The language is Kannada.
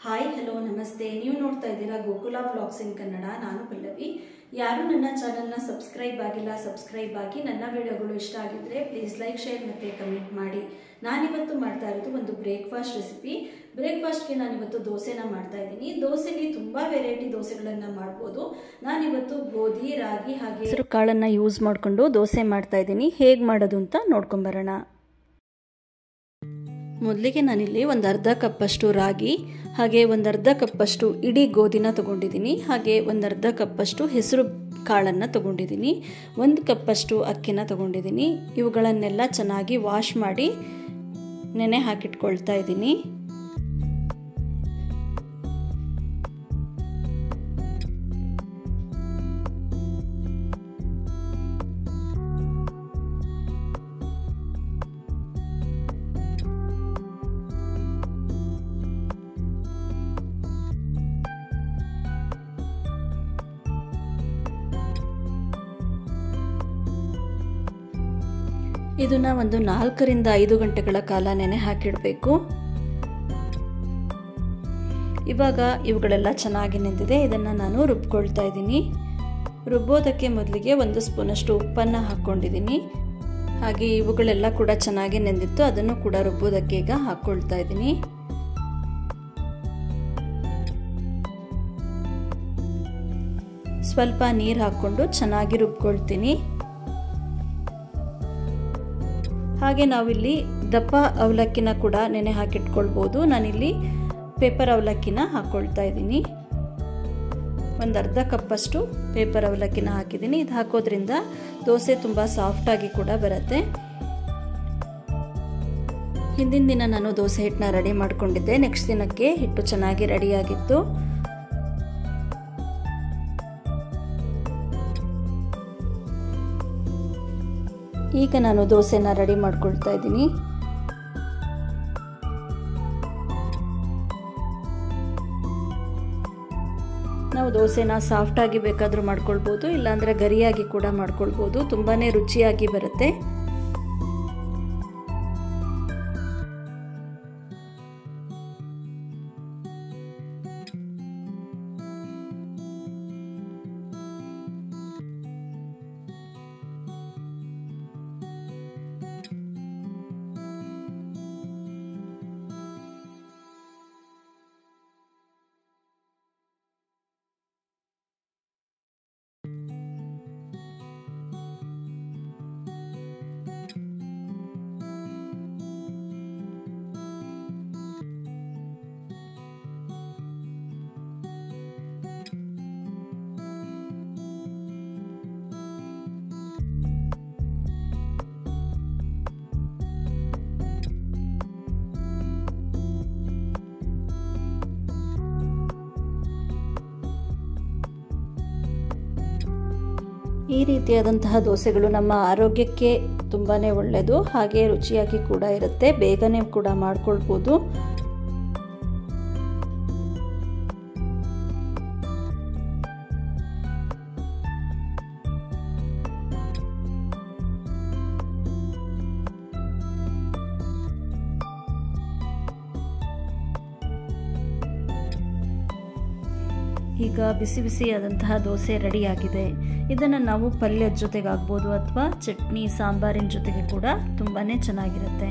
ಹಾಯ್ ಹಲೋ ನಮಸ್ತೆ. ನೀವು ನೋಡ್ತಾ ಇದ್ದೀರಾ ಗೋಕುಲ ವ್ಲಾಗ್ಸ್ ಇನ್ ಕನ್ನಡ. ನಾನು ಪಲ್ಲವಿ. ಯಾರು ನನ್ನ ಚಾನಲ್ನ ಸಬ್ಸ್ಕ್ರೈಬ್ ಆಗಿಲ್ಲ, ಸಬ್ಸ್ಕ್ರೈಬ್ ಆಗಿ. ನನ್ನ ವಿಡಿಯೋಗಳು ಇಷ್ಟ ಆಗಿದ್ರೆ ಪ್ಲೀಸ್ ಲೈಕ್, ಶೇರ್ ಮತ್ತು ಕಮೆಂಟ್ ಮಾಡಿ. ನಾನಿವತ್ತು ಮಾಡ್ತಾ ಇರೋದು ಒಂದು ಬ್ರೇಕ್ಫಾಸ್ಟ್ ರೆಸಿಪಿ. ಬ್ರೇಕ್ಫಾಸ್ಟ್ಗೆ ನಾನಿವತ್ತು ದೋಸೆನ ಮಾಡ್ತಾ ಇದ್ದೀನಿ. ದೋಸೆಗೆ ತುಂಬ ವೆರೈಟಿ ದೋಸೆಗಳನ್ನು ಮಾಡ್ಬೋದು. ನಾನಿವತ್ತು ಗೋಧಿ, ರಾಗಿ ಹಾಗೆ ಹೆಸರು ಕಾಳನ್ನು ಯೂಸ್ ಮಾಡಿಕೊಂಡು ದೋಸೆ ಮಾಡ್ತಾ ಇದ್ದೀನಿ. ಹೇಗೆ ಮಾಡೋದು ಅಂತ ನೋಡ್ಕೊಂಬರೋಣ. ಮೊದಲಿಗೆ ನಾನಿಲ್ಲಿ ಒಂದು ಅರ್ಧ ಕಪ್ಪಷ್ಟು ರಾಗಿ ಹಾಗೆ ಒಂದು ಅರ್ಧ ಕಪ್ಪಷ್ಟು ಇಡೀ ಗೋಧಿನ ತೊಗೊಂಡಿದ್ದೀನಿ. ಹಾಗೆ ಒಂದು ಅರ್ಧ ಕಪ್ಪಷ್ಟು ಹೆಸರು ಕಾಳನ್ನು ತೊಗೊಂಡಿದ್ದೀನಿ. 1 ಕಪ್ಪಷ್ಟು ಅಕ್ಕಿನ ತೊಗೊಂಡಿದ್ದೀನಿ. ಇವುಗಳನ್ನೆಲ್ಲ ಚೆನ್ನಾಗಿ ವಾಶ್ ಮಾಡಿ ನೆನೆ ಹಾಕಿಟ್ಕೊಳ್ತಾ ಇದ್ದೀನಿ. ಇದನ್ನ ಒಂದು 4 ರಿಂದ 5 ಗಂಟೆಗಳ ಕಾಲ ನೆನೆ ಹಾಕಿಡಬೇಕು. ಇವಾಗ ಇವುಗಳೆಲ್ಲ ಚೆನ್ನಾಗಿ ನೆಂದಿದೆ. ಇದನ್ನು ನಾನು ರುಬ್ಕೊಳ್ತಾ ಇದ್ದೀನಿ. ರುಬ್ಬೋದಕ್ಕೆ ಮೊದಲಿಗೆ 1 ಸ್ಪೂನಷ್ಟು ಉಪ್ಪನ್ನು ಹಾಕ್ಕೊಂಡಿದ್ದೀನಿ. ಹಾಗೆ ಇವುಗಳೆಲ್ಲ ಕೂಡ ಚೆನ್ನಾಗಿ ನೆಂದಿತ್ತು. ಅದನ್ನು ಕೂಡ ರುಬ್ಬೋದಕ್ಕೆ ಈಗ ಹಾಕ್ಕೊಳ್ತಾ ಇದ್ದೀನಿ. ಸ್ವಲ್ಪ ನೀರು ಹಾಕ್ಕೊಂಡು ಚೆನ್ನಾಗಿ ರುಬ್ಕೊಳ್ತೀನಿ. ಹಾಗೆ ನಾವಿಲ್ಲಿ ದಪ್ಪ ಅವಲಕ್ಕಿನ ಕೂಡ ನೆನೆ ಹಾಕಿಟ್ಕೊಳ್ಬೋದು. ನಾನಿಲ್ಲಿ ಪೇಪರ್ ಅವಲಕ್ಕಿನ ಹಾಕ್ಕೊಳ್ತಾ ಇದ್ದೀನಿ. ಒಂದು ಅರ್ಧ ಕಪ್ಪಷ್ಟು ಪೇಪರ್ ಅವಲಕ್ಕಿನ ಹಾಕಿದ್ದೀನಿ. ಇದು ಹಾಕೋದ್ರಿಂದ ದೋಸೆ ತುಂಬ ಸಾಫ್ಟಾಗಿ ಕೂಡ ಬರುತ್ತೆ. ಹಿಂದಿನ ದಿನ ನಾನು ದೋಸೆ ಹಿಟ್ಟನ್ನ ರೆಡಿ ಮಾಡ್ಕೊಂಡಿದ್ದೆ. ನೆಕ್ಸ್ಟ್ ದಿನಕ್ಕೆ ಹಿಟ್ಟು ಚೆನ್ನಾಗಿ ರೆಡಿಯಾಗಿತ್ತು. ಈಗ ನಾನು ದೋಸೆನ ರೆಡಿ ಮಾಡ್ಕೊಳ್ತಾ ಇದ್ದೀನಿ. ನಾವು ದೋಸೆನ ಸಾಫ್ಟಾಗಿ ಬೇಕಾದರೂ ಮಾಡ್ಕೊಳ್ಬೋದು, ಇಲ್ಲಾಂದರೆ ಗರಿಯಾಗಿ ಕೂಡ ಮಾಡ್ಕೊಳ್ಬೋದು. ತುಂಬಾ ರುಚಿಯಾಗಿ ಬರುತ್ತೆ. ಈ ರೀತಿಯಾದಂತಹ ದೋಸೆಗಳು ನಮ್ಮ ಆರೋಗ್ಯಕ್ಕೆ ತುಂಬಾ ಒಳ್ಳೆಯದು. ಹಾಗೆ ರುಚಿಯಾಗಿ ಕೂಡ ಇರುತ್ತೆ. ಬೇಗನೆ ಕೂಡ ಮಾಡ್ಕೊಳ್ಬೋದು. ಈಗ ಬಿಸಿ ಬಿಸಿಯಾದಂತಹ ದೋಸೆ ರೆಡಿಯಾಗಿದೆ. ಇದನ್ನು ನಾವು ಪಲ್ಯದ ಜೊತೆಗೆ ಆಗ್ಬೋದು ಅಥವಾ ಚಟ್ನಿ ಸಾಂಬಾರಿನ ಜೊತೆಗೆ ಕೂಡ ತುಂಬಾ ಚೆನ್ನಾಗಿರುತ್ತೆ.